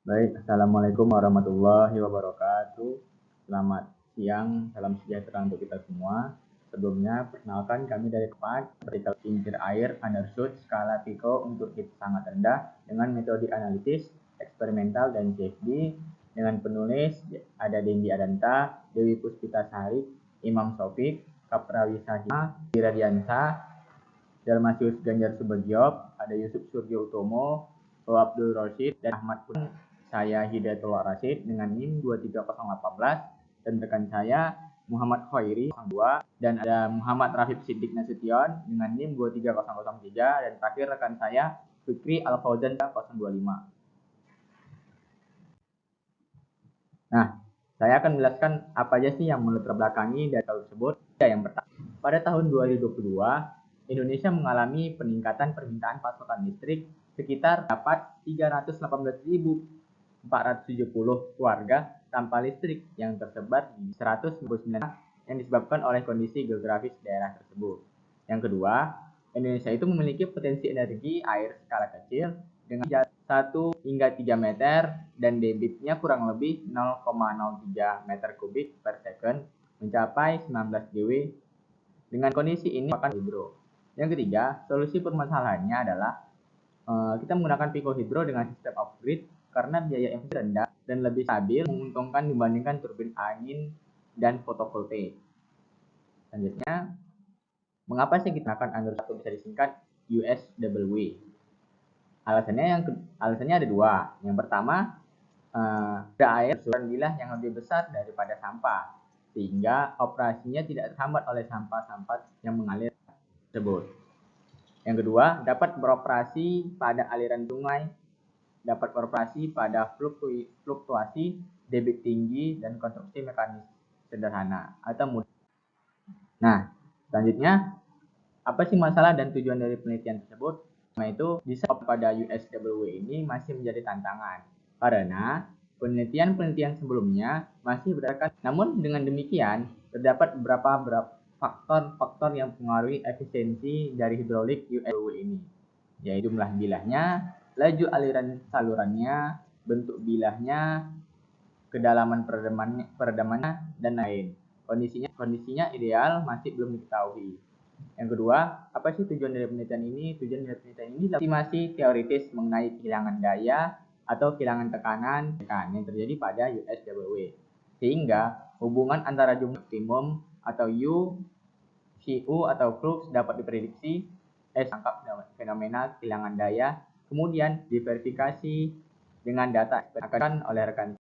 Baik, Assalamualaikum warahmatullahi wabarakatuh. Selamat siang, salam sejahtera untuk kita semua. Sebelumnya, perkenalkan kami dari KEPAD, Vertical Kincir Air Undershoot skala Pico untuk hit sangat rendah dengan metode analisis, eksperimental, dan CFD. Dengan penulis ada Dendi Adanta, Dewi Puspitasari, Imam Sofik, Kaprawisahima, Diradiansa, Dalmasius Ganjar Subagio, ada Yusuf Suryo Utomo, Abdul Rashid, dan Ahmad Pun. Saya Hidayatullah Rashid dengan NIM 23018 dan rekan saya Muhammad Khairi 02 dan ada Muhammad Rafif Siddiq Nasution dengan NIM 23003 dan terakhir rekan saya Fikri Al-Fauzan 025. Nah, saya akan menjelaskan apa aja sih yang melatar belakangi data tersebut. Yang pertama, pada tahun 2022, Indonesia mengalami peningkatan permintaan pasokan listrik sekitar dapat 318.470 keluarga tanpa listrik yang tersebar di 199 yang disebabkan oleh kondisi geografis daerah tersebut. Yang kedua, Indonesia itu memiliki potensi energi air skala kecil dengan 1 hingga 3 meter dan debitnya kurang lebih 0,03 meter kubik per second mencapai 19 GW. Dengan kondisi ini akan hidro. Yang ketiga, solusi permasalahannya adalah kita menggunakan Pico Hydro dengan sistem off grid karena biaya yang rendah dan lebih stabil menguntungkan dibandingkan turbin angin dan fotovoltaik. Selanjutnya, mengapa sih kita akan Android 1 bisa disingkat USWW? Alasannya ada dua. Yang pertama, ada air susuran bilah yang lebih besar daripada sampah, sehingga operasinya tidak terhambat oleh sampah-sampah yang mengalir tersebut. Yang kedua, dapat beroperasi pada aliran sungai, dapat beroperasi pada fluktuasi debit tinggi dan konstruksi mekanis sederhana atau mudah. Nah, selanjutnya, apa sih masalah dan tujuan dari penelitian tersebut? Nah, itu bisa pada USWW ini masih menjadi tantangan karena penelitian sebelumnya masih berdasarkan. Namun dengan demikian, terdapat beberapa faktor yang mempengaruhi efisiensi dari hidrolik USWW ini, yaitu jumlah bilahnya, laju aliran salurannya, bentuk bilahnya, kedalaman peredamannya, dan lain. Kondisinya ideal masih belum diketahui. Yang kedua, apa sih tujuan dari penelitian ini? Tujuan dari penelitian ini adalah estimasi teoritis mengenai kehilangan daya atau kehilangan tekanan yang terjadi pada USWW. Sehingga hubungan antara jumlah optimum atau U, CU atau flux dapat diprediksi tangkap fenomena kehilangan daya, kemudian diverifikasi dengan data akan oleh rekan.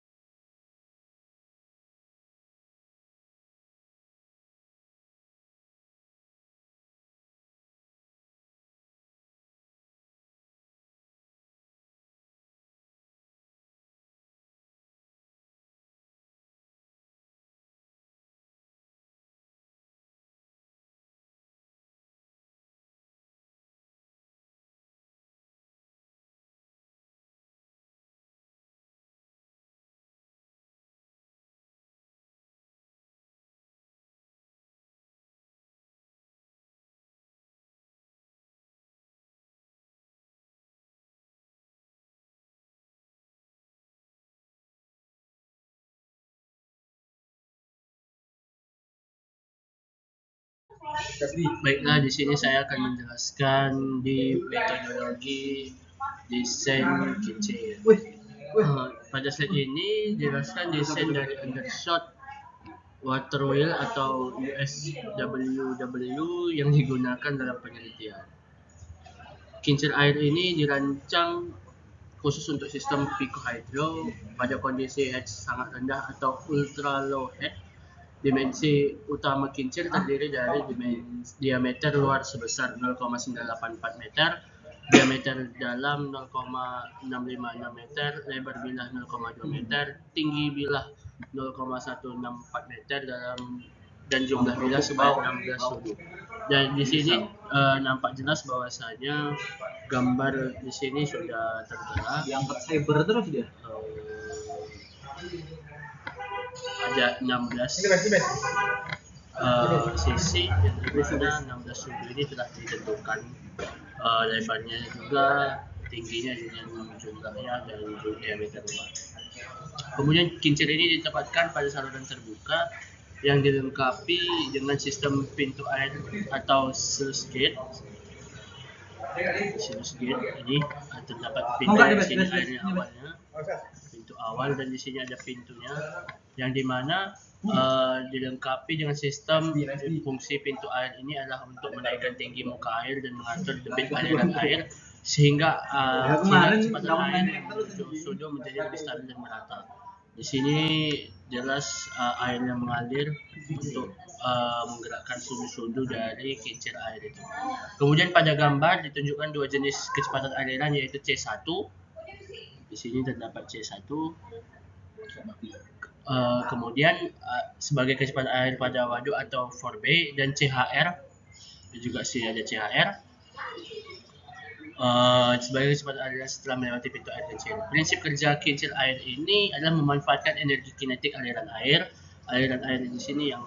Baiklah, di sini saya akan menjelaskan di metodologi desain kincir. Pada slide ini jelaskan desain dari undershot water wheel atau USWW yang digunakan dalam penelitian. Kincir air ini dirancang khusus untuk sistem Pico Hydro pada kondisi head sangat rendah atau ultra low head. Dimensi utama kincir terdiri dari diameter luar sebesar 0,984 meter, diameter dalam 0,656 meter, lebar bilah 0,2 meter, tinggi bilah 0,164 meter dan jumlah bilah sebanyak 16 sudu. Dan di sini nampak jelas bahwasanya gambar di sini sudah tertera. Diangkat cyber terus dia. Ada 16 sisi yang dimana 16 sudut ini telah ditentukan, lebarnya juga tingginya dengan jumlahnya dan diameter luar. Kemudian kincir ini ditempatkan pada saluran terbuka yang dilengkapi dengan sistem pintu air atau sluice gate. Sluice gate ini terdapat pintu di sini airnya awalnya, pintu awal, dan di sini ada pintunya yang dimana dilengkapi dengan sistem fungsi pintu air ini adalah untuk menaikkan tinggi muka air dan mengatur debit aliran air sehingga kecepatan air yang menuju sudut menjadi lebih stabil dan merata. Di sini jelas airnya mengalir untuk menggerakkan sudu-sudu dari kincir air itu. Kemudian pada gambar ditunjukkan dua jenis kecepatan aliran yaitu C1. Di sini terdapat C1. Kemudian sebagai kecepatan air pada waduk atau 4B, dan CHR juga sih ada CHR. Sebagai kecepatan aliran setelah melewati pintu air kincir. Prinsip kerja kincir air ini adalah memanfaatkan energi kinetik aliran air. Aliran air di sini yang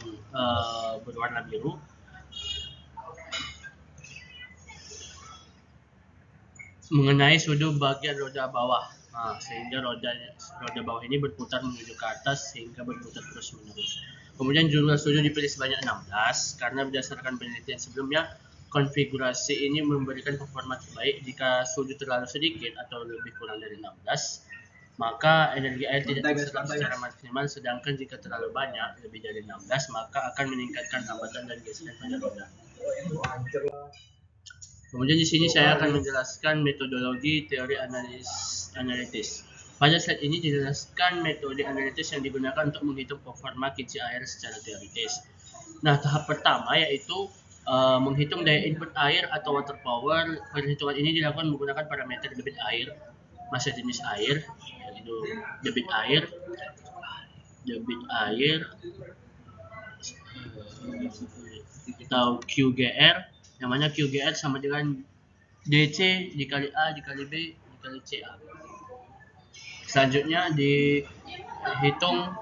berwarna biru mengenai sudut bagian roda bawah. Sehingga roda bawah ini berputar menuju ke atas sehingga berputar terus menerus. Kemudian jumlah sudut dipilih sebanyak 16 karena berdasarkan penelitian sebelumnya konfigurasi ini memberikan performa terbaik. Jika sudut terlalu sedikit atau lebih kurang dari 16, maka energi air tidak terserap secara maksimal, sedangkan jika terlalu banyak, lebih dari 16, maka akan meningkatkan hambatan dan gesekan pada roda. Kemudian di sini saya akan menjelaskan metodologi teori analitis. Pada slide ini dijelaskan metode analitis yang digunakan untuk menghitung performa kincir air secara teoritis. Nah, tahap pertama yaitu menghitung daya input air atau water power. Perhitungan ini dilakukan menggunakan parameter debit air, massa jenis air, yaitu debit air atau QGR, yang mana QGR sama dengan DC dikali A dikali B dikali CA. Selanjutnya dihitung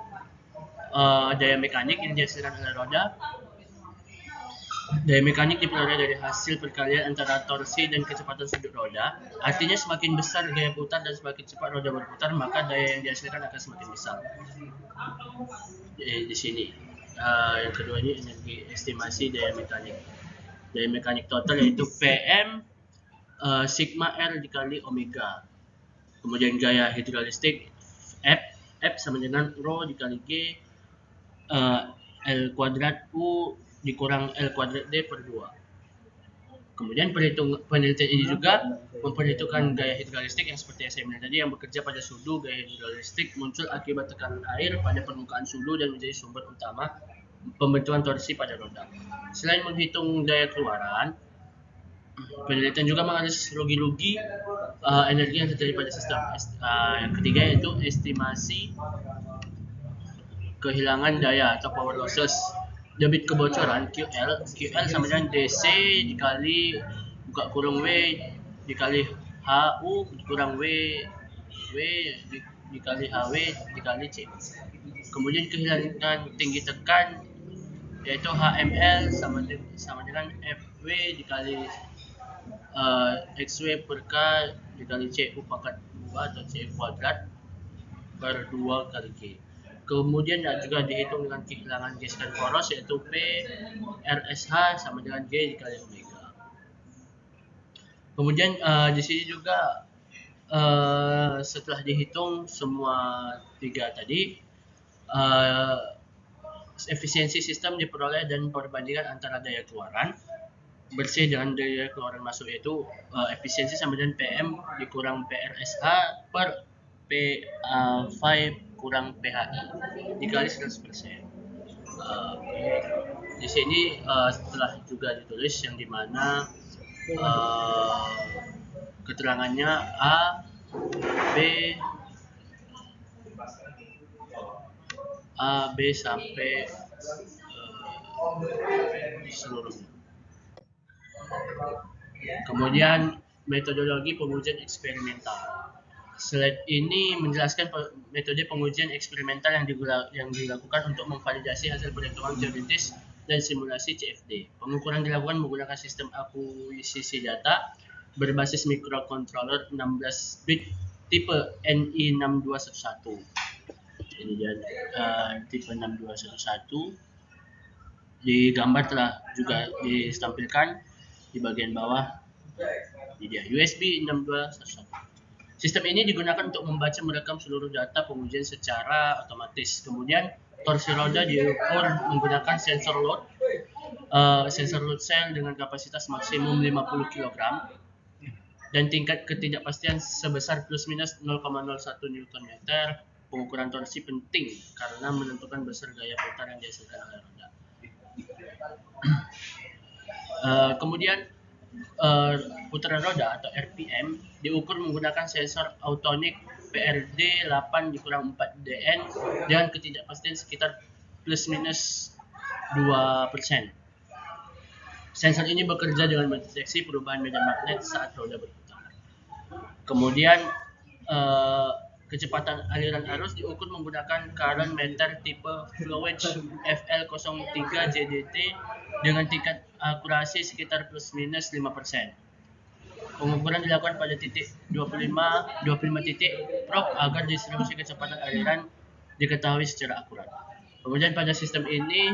daya mekanik yang dihasilkan oleh roda. Daya mekanik diperoleh dari hasil perkalian antara torsi dan kecepatan sudut roda. Artinya semakin besar gaya putar dan semakin cepat roda berputar, maka daya yang dihasilkan akan semakin besar. Di sini. Yang kedua ini energi estimasi daya mekanik. Daya mekanik total yaitu PM sigma R dikali omega. Kemudian gaya hidrolistik F sama dengan rho dikali G L kuadrat U dikurang L kuadrat D per 2. Kemudian penelitian ini juga memperhitungkan gaya hidrolistik yang seperti yang saya bilang tadi, yang bekerja pada sudu. Gaya hidrolistik muncul akibat tekanan air pada permukaan sudu dan menjadi sumber utama pembentukan torsi pada roda. Selain menghitung daya keluaran, penelitian juga menganalisis logi-logi energi yang terjadi pada sistem. Yang ketiga yaitu estimasi kehilangan daya atau power losses. Debit kebocoran QL sama dengan DC dikali buka kurung W dikali HU dikurang W dikali HW dikali C. Kemudian kehilangan tinggi tekan yaitu HML sama dengan FW dikali XW per K dikali CU pangkat 2 atau CU kuadrat per 2 kali G. Kemudian juga dihitung dengan kehilangan gesekan poros yaitu P RSH sama dengan G dikali omega. Kemudian di sini juga setelah dihitung semua tiga tadi, efisiensi sistem diperoleh dan perbandingan antara daya keluaran bersih dengan daya keluaran masuk, yaitu efisiensi sama dengan PM dikurang PRSH per PA5 kurang PHI dikali 100%. Di sini setelah juga ditulis yang dimana keterangannya A, B sampai seluruhnya. Kemudian metodologi pengujian eksperimental. Slide ini menjelaskan metode pengujian eksperimental yang dilakukan untuk memvalidasi hasil perhitungan teoritis dan simulasi CFD. Pengukuran dilakukan menggunakan sistem akuisisi data berbasis microcontroller 16 bit tipe NI6211. Ini dia tipe 6211. Di gambar telah juga ditampilkan di bagian bawah. Ini dia USB 6211. Sistem ini digunakan untuk membaca merekam seluruh data pengujian secara otomatis. Kemudian torsi roda diukur menggunakan sensor load cell dengan kapasitas maksimum 50 kg dan tingkat ketidakpastian sebesar plus minus 0,01 Nm. Pengukuran torsi penting karena menentukan besar gaya putar yang dihasilkan oleh roda. Kemudian putaran roda atau RPM diukur menggunakan sensor Autonix PRD 8-4DN dengan ketidakpastian sekitar plus minus 2%. Sensor ini bekerja dengan mendeteksi perubahan medan magnet saat roda berputar. Kemudian kecepatan aliran arus diukur menggunakan current meter tipe Flowage FL03 JDT dengan tingkat akurasi sekitar plus minus 5%. Pengukuran dilakukan pada titik 25 titik probe agar distribusi kecepatan aliran diketahui secara akurat. Kemudian pada sistem ini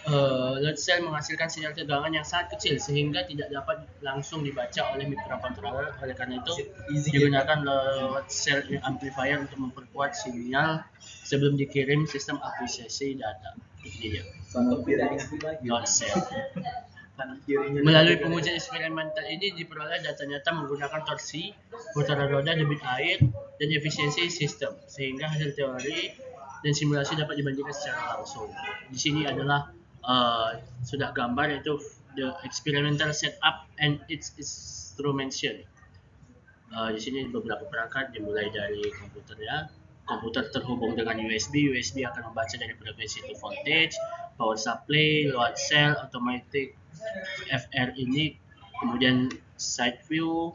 load cell menghasilkan sinyal tegangan yang sangat kecil sehingga tidak dapat langsung dibaca oleh microcontroller. Oleh karena itu digunakan load cell amplifier untuk memperkuat sinyal sebelum dikirim sistem akuisisi data. Ini dia load cell. Melalui pengujian eksperimental ini diperoleh data nyata menggunakan torsi, putaran roda, debit air, dan efisiensi sistem, sehingga hasil teori dan simulasi dapat dibandingkan secara langsung. Di sini adalah sudah gambar, yaitu the experimental setup and its instrumentation. Di sini beberapa perangkat dimulai dari komputer terhubung dengan USB akan membaca dari frekuensi to voltage, power supply, load cell, automatic FR ini, kemudian side view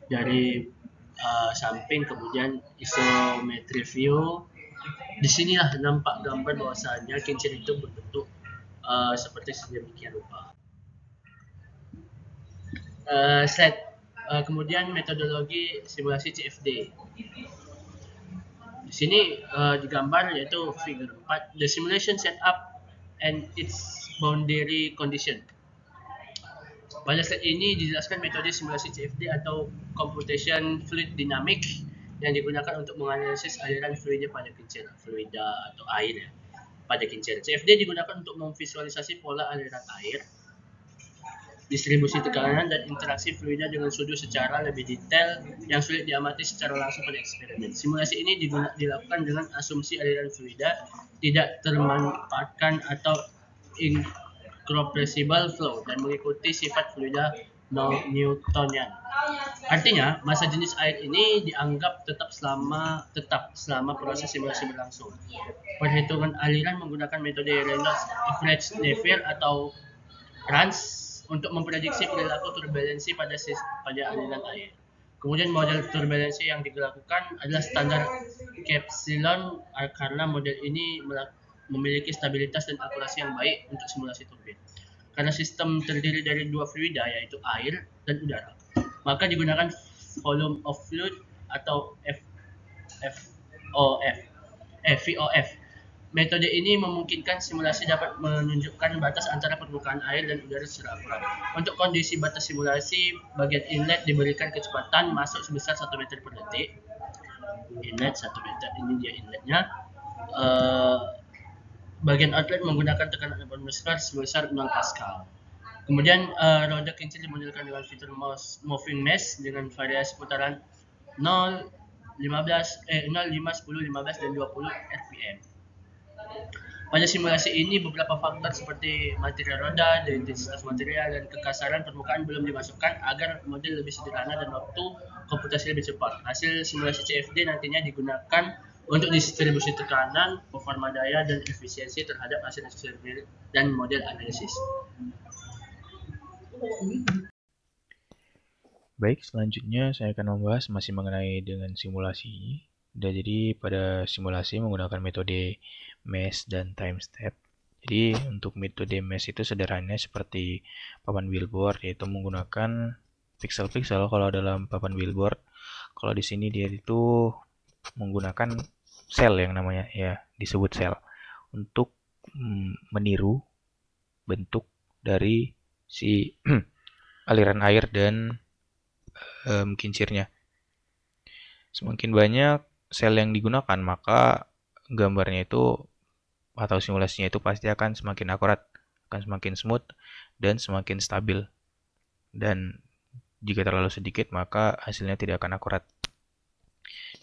dari samping, kemudian isometri view. Di sinilah nampak gambar bahwasanya kincir itu berbentuk seperti sedemikian rupa. Kemudian metodologi simulasi CFD. Di sini digambar yaitu figure 4, the simulation setup and its boundary condition. Pada slide ini dijelaskan metode simulasi CFD atau computation fluid dynamic yang digunakan untuk menganalisis aliran fluida pada kincir, fluida atau air pada kincir. CFD digunakan untuk memvisualisasi pola aliran air, distribusi tekanan, dan interaksi fluida dengan suhu secara lebih detail yang sulit diamati secara langsung pada eksperimen. Simulasi ini dilakukan dengan asumsi aliran fluida tidak termanfaatkan atau incompressible flow dan mengikuti sifat fluida Newtonian. Artinya, massa jenis air ini dianggap tetap selama proses simulasi berlangsung. Perhitungan aliran menggunakan metode Reynolds Average Navier atau RANS untuk memprediksi perilaku turbulensi pada aliran air. Kemudian model turbulensi yang dilakukan adalah standar Kapsilon karena model ini memiliki stabilitas dan akurasi yang baik untuk simulasi turbin. Karena sistem terdiri dari dua fluida, yaitu air dan udara, maka digunakan volume of fluid atau VOF. Metode ini memungkinkan simulasi dapat menunjukkan batas antara permukaan air dan udara secara akurat. Untuk kondisi batas simulasi, bagian inlet diberikan kecepatan masuk sebesar 1 meter per detik. Inlet 1 meter, ini dia inletnya. Bagian outlet menggunakan tekanan atmosfer sebesar 0 Pascal. Kemudian roda kincir dimodelkan dengan fitur moving mesh dengan variasi putaran 0, 5, 10, 15, dan 20 RPM. Pada simulasi ini beberapa faktor seperti material roda, intensitas material, dan kekasaran permukaan belum dimasukkan agar model lebih sederhana dan waktu komputasi lebih cepat. Hasil simulasi CFD nantinya digunakan untuk distribusi tekanan, performa daya, dan efisiensi terhadap hasil eksperimen dan model analisis. Baik, selanjutnya saya akan membahas masih mengenai dengan simulasi. Jadi pada simulasi menggunakan metode mesh dan time step. Jadi untuk metode mesh itu sederhananya seperti papan billboard, yaitu menggunakan pixel-pixel kalau dalam papan billboard. Kalau di sini dia itu menggunakan sel yang namanya ya disebut sel untuk meniru bentuk dari si aliran air dan kincirnya. Semakin banyak sel yang digunakan, maka gambarnya itu atau simulasinya itu pasti akan semakin akurat, akan semakin smooth dan semakin stabil. Dan jika terlalu sedikit, maka hasilnya tidak akan akurat.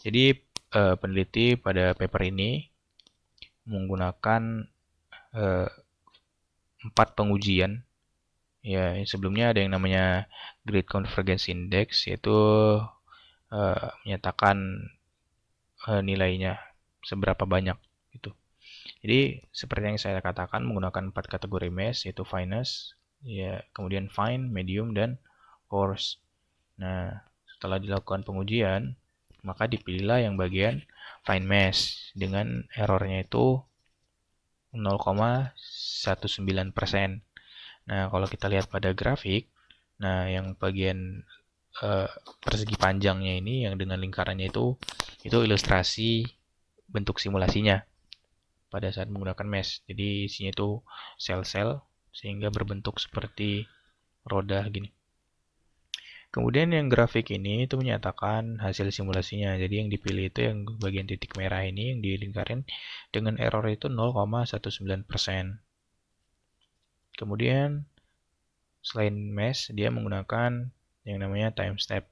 Jadi peneliti pada paper ini menggunakan 4 pengujian. Ya, sebelumnya ada yang namanya Great Convergence Index, yaitu menyatakan nilainya seberapa banyak gitu. Jadi seperti yang saya katakan menggunakan 4 kategori mesh, yaitu fineness, ya, kemudian fine, medium, dan coarse. Nah, setelah dilakukan pengujian, maka dipilihlah yang bagian fine mesh dengan errornya itu 0,19%. Nah, kalau kita lihat pada grafik, nah yang bagian persegi panjangnya ini yang dengan lingkarannya itu ilustrasi bentuk simulasinya pada saat menggunakan mesh. Jadi isinya itu sel-sel sehingga berbentuk seperti roda gini. Kemudian yang grafik ini itu menyatakan hasil simulasinya. Jadi yang dipilih itu yang bagian titik merah ini yang dilingkarin dengan error itu 0,19%. Kemudian selain mesh, dia menggunakan yang namanya time step,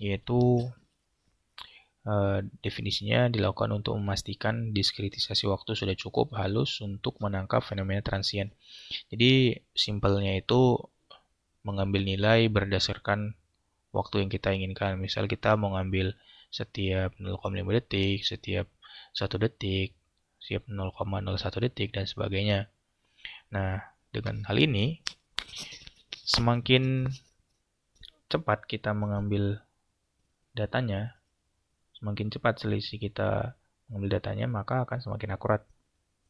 yaitu definisinya dilakukan untuk memastikan diskritisasi waktu sudah cukup halus untuk menangkap fenomena transient. Jadi simpelnya itu mengambil nilai berdasarkan waktu yang kita inginkan. Misal kita mau ngambil setiap 0,5 detik, setiap 1 detik, setiap 0,01 detik, dan sebagainya. Nah, dengan hal ini, semakin cepat kita mengambil datanya, semakin cepat selisih kita mengambil datanya, maka akan semakin akurat.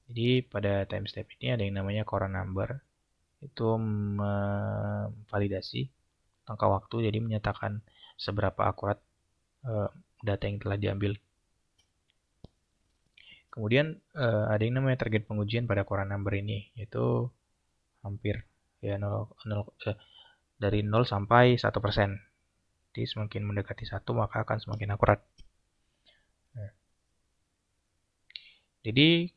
Jadi pada time step ini ada yang namanya Cora number, itu memvalidasi angka waktu, jadi menyatakan seberapa akurat data yang telah diambil. Kemudian ada yang namanya target pengujian pada Cora number ini, yaitu hampir ya dari 0 sampai 1%. Jadi semakin mendekati 1 maka akan semakin akurat. Nah, jadi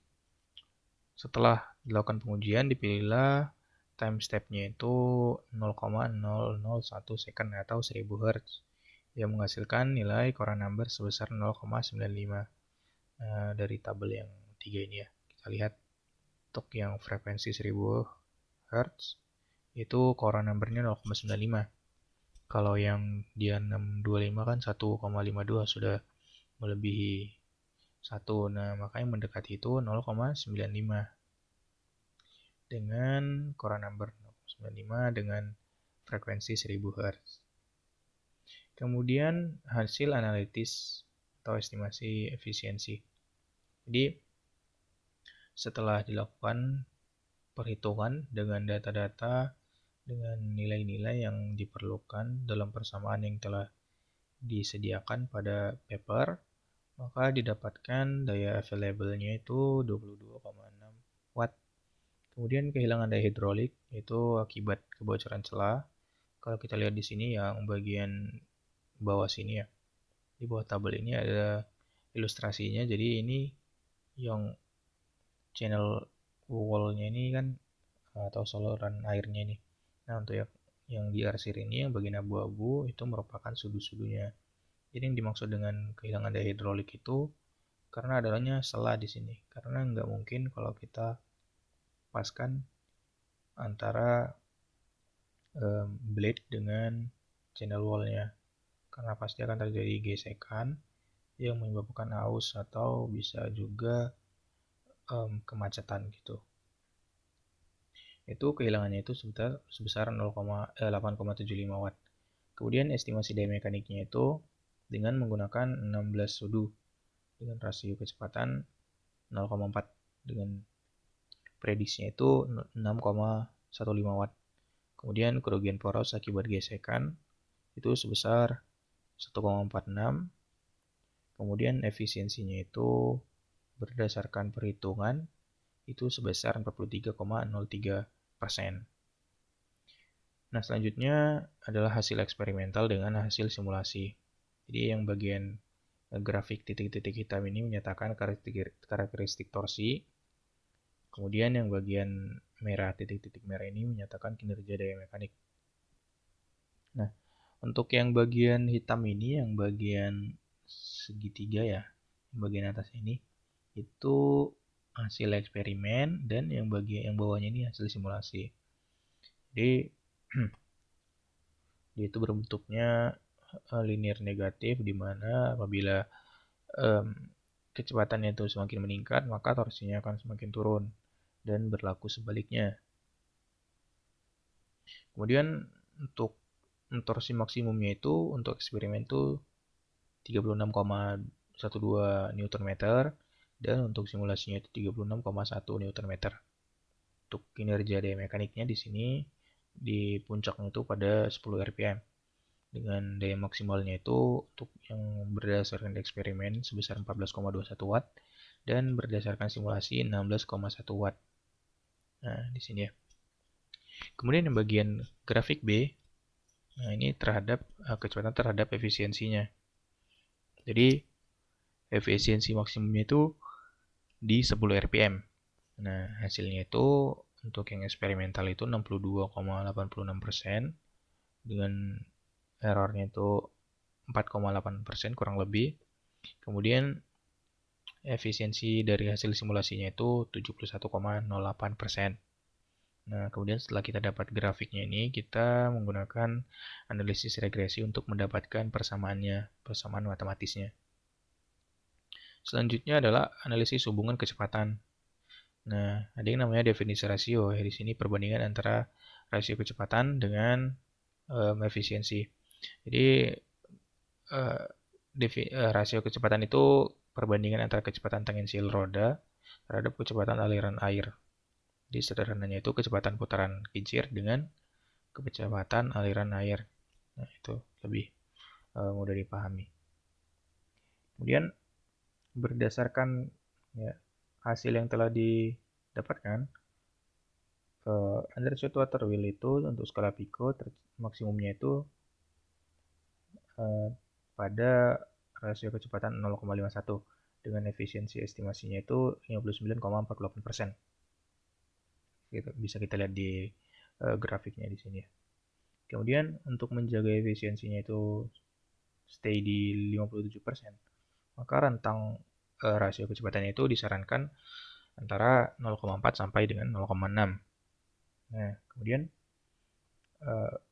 setelah dilakukan pengujian dipilihlah time step-nya itu 0,001 second atau 1000 Hz yang menghasilkan nilai Cora number sebesar 0,95. Nah, dari tabel yang 3 ini ya, kita lihat untuk yang frekuensi 1000 Hz itu Cora number-nya 0,95. Kalau yang dia 625 kan 1,52 sudah melebihi 1. Nah, makanya mendekati itu 0,95 dengan Cora number 0,95 dengan frekuensi 1000 Hz. Kemudian hasil analitis atau estimasi efisiensi. Jadi setelah dilakukan perhitungan dengan data-data dengan nilai-nilai yang diperlukan dalam persamaan yang telah disediakan pada paper, maka didapatkan daya available-nya itu 22,6 watt. Kemudian kehilangan daya hidrolik itu akibat kebocoran celah. Kalau kita lihat di sini yang bagian bawah sini ya, di bawah tabel ini ada ilustrasinya. Jadi ini yang channel wall-nya ini kan atau saluran airnya ini. Nah, untuk yang diarsir ini yang bagian abu-abu itu merupakan sudu-sudunya. Jadi yang dimaksud dengan kehilangan daya hidrolik itu karena adanya selah di sini. Karena nggak mungkin kalau kita paskan antara blade dengan channel wall-nya. Karena pasti akan terjadi gesekan yang menyebabkan aus atau bisa juga kemacetan gitu. Itu kehilangannya itu sebesar 8,75 watt. Kemudian estimasi daya mekaniknya itu dengan menggunakan 16 sudu dengan rasio kecepatan 0,4 dengan prediksinya itu 6,15 watt. Kemudian kerugian poros akibat gesekan itu sebesar 1,46. Kemudian efisiensinya itu berdasarkan perhitungan itu sebesar 43,03%. Nah, selanjutnya adalah hasil eksperimental dengan hasil simulasi. Jadi yang bagian grafik titik-titik hitam ini menyatakan karakteristik torsi. Kemudian yang bagian merah, titik-titik merah ini menyatakan kinerja daya mekanik. Nah, untuk yang bagian hitam ini, yang bagian segitiga ya, yang bagian atas ini, itu hasil eksperimen, dan yang bagian yang bawahnya ini hasil simulasi. Jadi dia itu berbentuknya linear negatif, di mana apabila kecepatannya itu semakin meningkat, maka torsinya akan semakin turun, dan berlaku sebaliknya. Kemudian untuk torsi maksimumnya itu untuk eksperimen itu 36,12 Nm, dan untuk simulasinya itu 36,1 Nm. Untuk kinerja daya mekaniknya di sini di puncaknya itu pada 10 rpm. Dengan daya maksimalnya itu untuk yang berdasarkan eksperimen sebesar 14,21 watt dan berdasarkan simulasi 16,1 watt. Nah, di sini ya. Kemudian yang bagian grafik B, nah ini terhadap kecepatan terhadap efisiensinya. Jadi efisiensi maksimumnya itu di 10 rpm. Nah, hasilnya itu untuk yang eksperimental itu 62,86% dengan errornya itu 4,8% kurang lebih. Kemudian efisiensi dari hasil simulasinya itu 71,08%. Nah, kemudian setelah kita dapat grafiknya ini, kita menggunakan analisis regresi untuk mendapatkan persamaan matematisnya. Selanjutnya adalah analisis hubungan kecepatan. Nah, ada yang namanya definisi rasio. Di sini perbandingan antara rasio kecepatan dengan efisiensi. Jadi rasio kecepatan itu perbandingan antara kecepatan tangensial roda terhadap kecepatan aliran air. Jadi sederhananya itu kecepatan putaran kincir dengan kecepatan aliran air. Nah, itu lebih mudah dipahami. Kemudian berdasarkan hasil yang telah didapatkan, undershoot water wheel itu untuk skala Pico maksimumnya itu pada rasio kecepatan 0,51 dengan efisiensi estimasinya itu 59,48%. Gitu, bisa kita lihat di grafiknya di sini ya. Kemudian untuk menjaga efisiensinya itu stay di 57%, maka rentang rasio kecepatannya itu disarankan antara 0,4 sampai dengan 0,6. Nah, kemudian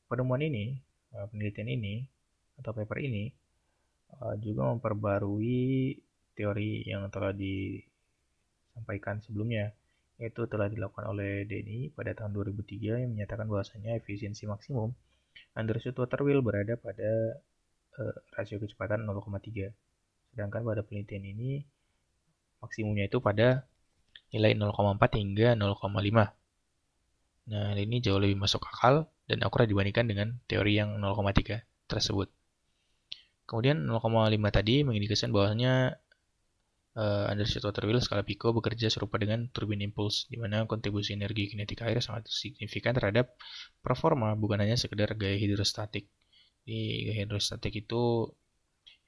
penemuan ini, penelitian ini atau paper ini juga memperbarui teori yang telah disampaikan sebelumnya, yaitu telah dilakukan oleh Denny pada tahun 2003 yang menyatakan bahwasanya efisiensi maksimum undershoot water wheel berada pada rasio kecepatan 0,3. Sedangkan pada penelitian ini maksimumnya itu pada nilai 0,4 hingga 0,5. Nah, ini jauh lebih masuk akal dan akurat dibandingkan dengan teori yang 0,3 tersebut. Kemudian 0,5 tadi mengindikasikan bahwasanya undershoot water wheel skala Pico bekerja serupa dengan turbin impulse, di mana kontribusi energi kinetik air sangat signifikan terhadap performa, bukan hanya sekedar gaya hidrostatik. Di gaya hidrostatik itu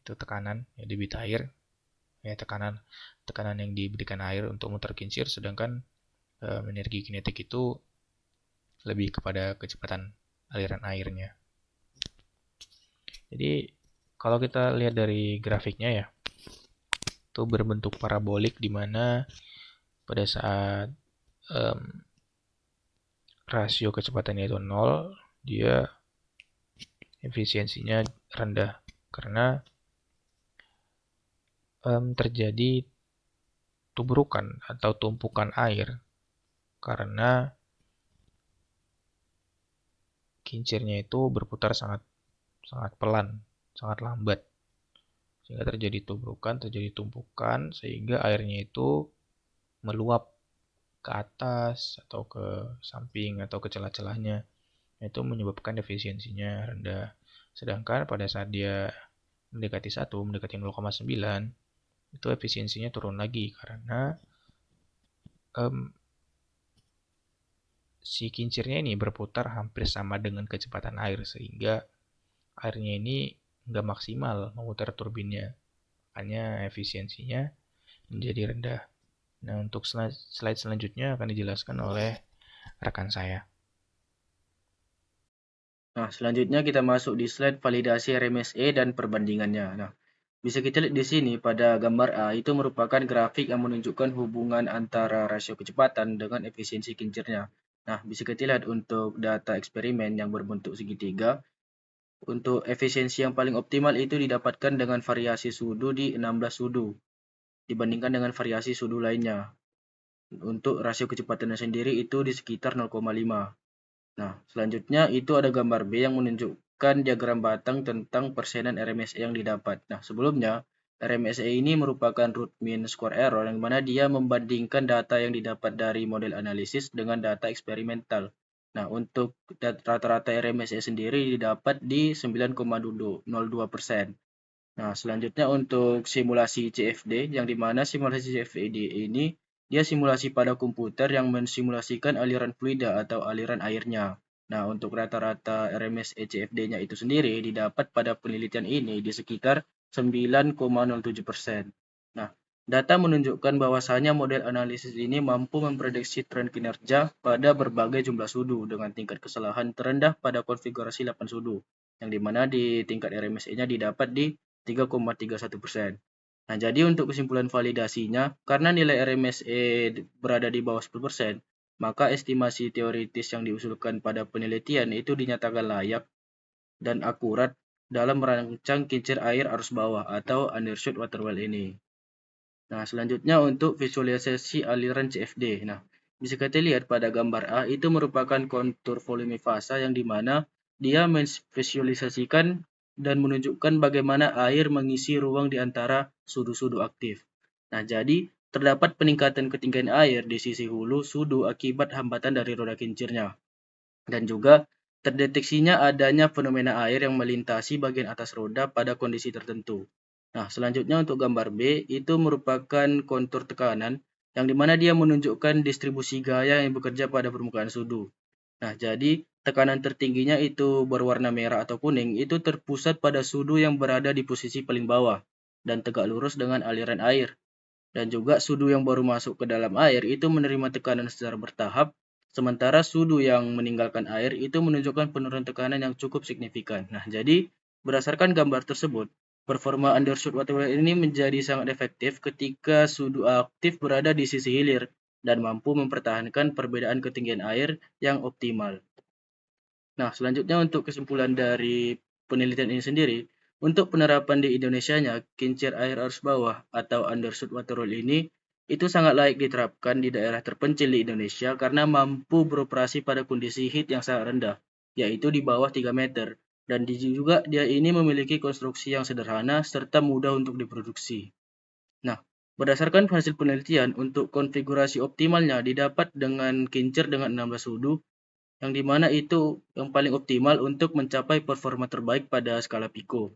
tekanan, ya, debit air, ya, tekanan yang diberikan air untuk muter kincir, sedangkan energi kinetik itu lebih kepada kecepatan aliran airnya. Jadi kalau kita lihat dari grafiknya ya, itu berbentuk parabolik, di mana pada saat rasio kecepatannya itu 0, dia efisiensinya rendah karena terjadi tubrukan atau tumpukan air karena kincirnya itu berputar sangat pelan, sangat lambat, sehingga terjadi tubrukan, terjadi tumpukan, sehingga airnya itu meluap ke atas atau ke samping atau ke celah-celahnya. Itu menyebabkan efisiensinya rendah. Sedangkan pada saat dia mendekati 1, mendekati 0,9, itu efisiensinya turun lagi karena si kincirnya ini berputar hampir sama dengan kecepatan air, sehingga airnya ini nggak maksimal memutar turbinnya. Makanya efisiensinya menjadi rendah. Nah, untuk slide selanjutnya akan dijelaskan oleh rekan saya. Nah, selanjutnya kita masuk di slide validasi RMSE dan perbandingannya. Nah, bisa kita lihat di sini pada gambar A itu merupakan grafik yang menunjukkan hubungan antara rasio kecepatan dengan efisiensi kincirnya. Nah, bisa kita lihat untuk data eksperimen yang berbentuk segitiga. Untuk efisiensi yang paling optimal itu didapatkan dengan variasi sudu di 16 sudu dibandingkan dengan variasi sudu lainnya. Untuk rasio kecepatannya sendiri itu di sekitar 0,5. Nah, selanjutnya itu ada gambar B yang menunjukkan diagram batang tentang persenan RMSE yang didapat. Nah, sebelumnya RMSE ini merupakan root mean square error yang mana dia membandingkan data yang didapat dari model analisis dengan data eksperimental. Nah, untuk rata-rata RMSE sendiri didapat di 9,02%. Nah, selanjutnya untuk simulasi CFD, yang dimana simulasi CFD ini dia simulasi pada komputer yang mensimulasikan aliran fluida atau aliran airnya. Nah, untuk rata-rata RMSE CFD-nya itu sendiri didapat pada penelitian ini di sekitar 9,07%. Nah, data menunjukkan bahwasanya model analisis ini mampu memprediksi tren kinerja pada berbagai jumlah sudu dengan tingkat kesalahan terendah pada konfigurasi 8 sudu, yang dimana di tingkat RMSE-nya didapat di 3,31%. Nah, jadi untuk kesimpulan validasinya, karena nilai RMSE berada di bawah 10%, maka estimasi teoritis yang diusulkan pada penelitian itu dinyatakan layak dan akurat dalam merancang kincir air arus bawah atau undershoot water well ini. Nah, selanjutnya untuk visualisasi aliran CFD. Nah, bisa kita lihat pada gambar A itu merupakan kontur volume fasa yang dimana dia memvisualisasikan dan menunjukkan bagaimana air mengisi ruang di antara sudu-sudu aktif. Nah, jadi terdapat peningkatan ketinggian air di sisi hulu sudu akibat hambatan dari roda kincirnya. Dan juga terdeteksinya adanya fenomena air yang melintasi bagian atas roda pada kondisi tertentu. Nah, selanjutnya untuk gambar B, itu merupakan kontur tekanan yang dimana dia menunjukkan distribusi gaya yang bekerja pada permukaan sudu. Nah, jadi tekanan tertingginya itu berwarna merah atau kuning itu terpusat pada sudu yang berada di posisi paling bawah dan tegak lurus dengan aliran air. Dan juga sudu yang baru masuk ke dalam air itu menerima tekanan secara bertahap, sementara sudu yang meninggalkan air itu menunjukkan penurunan tekanan yang cukup signifikan. Nah, jadi berdasarkan gambar tersebut, performa undershoot water well ini menjadi sangat efektif ketika sudu aktif berada di sisi hilir dan mampu mempertahankan perbedaan ketinggian air yang optimal. Nah, selanjutnya untuk kesimpulan dari penelitian ini sendiri, untuk penerapan di Indonesianya, kincir air arus bawah atau undershoot water well ini itu sangat layak diterapkan di daerah terpencil di Indonesia karena mampu beroperasi pada kondisi heat yang sangat rendah, yaitu di bawah 3 meter. Dan juga dia ini memiliki konstruksi yang sederhana serta mudah untuk diproduksi. Nah, berdasarkan hasil penelitian, untuk konfigurasi optimalnya didapat dengan kincir dengan 16 sudu, yang dimana itu yang paling optimal untuk mencapai performa terbaik pada skala Pico.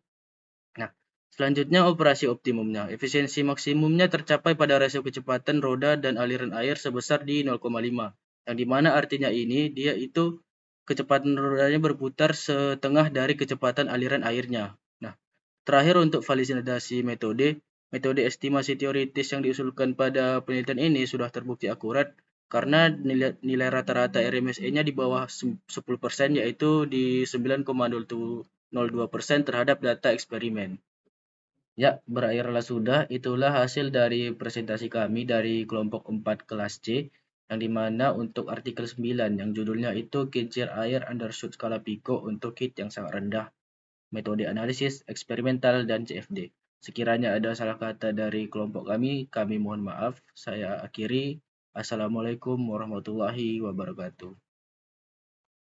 Nah, selanjutnya operasi optimumnya. Efisiensi maksimumnya tercapai pada rasio kecepatan roda dan aliran air sebesar di 0,5. Yang dimana artinya ini dia itu kecepatan rodanya berputar setengah dari kecepatan aliran airnya. Nah, terakhir untuk validasi metode estimasi teoritis yang diusulkan pada penelitian ini sudah terbukti akurat karena nilai rata-rata RMSE-nya di bawah 10% yaitu di 9,02% terhadap data eksperimen. Ya, berakhirlah sudah. Itulah hasil dari presentasi kami dari kelompok 4 kelas C, yang dimana untuk artikel 9 yang judulnya itu kincir air undershoot skala Pico untuk heat yang sangat rendah, metode analisis, eksperimental, dan CFD. Sekiranya ada salah kata dari kelompok kami mohon maaf. Saya akhiri. Assalamualaikum warahmatullahi wabarakatuh.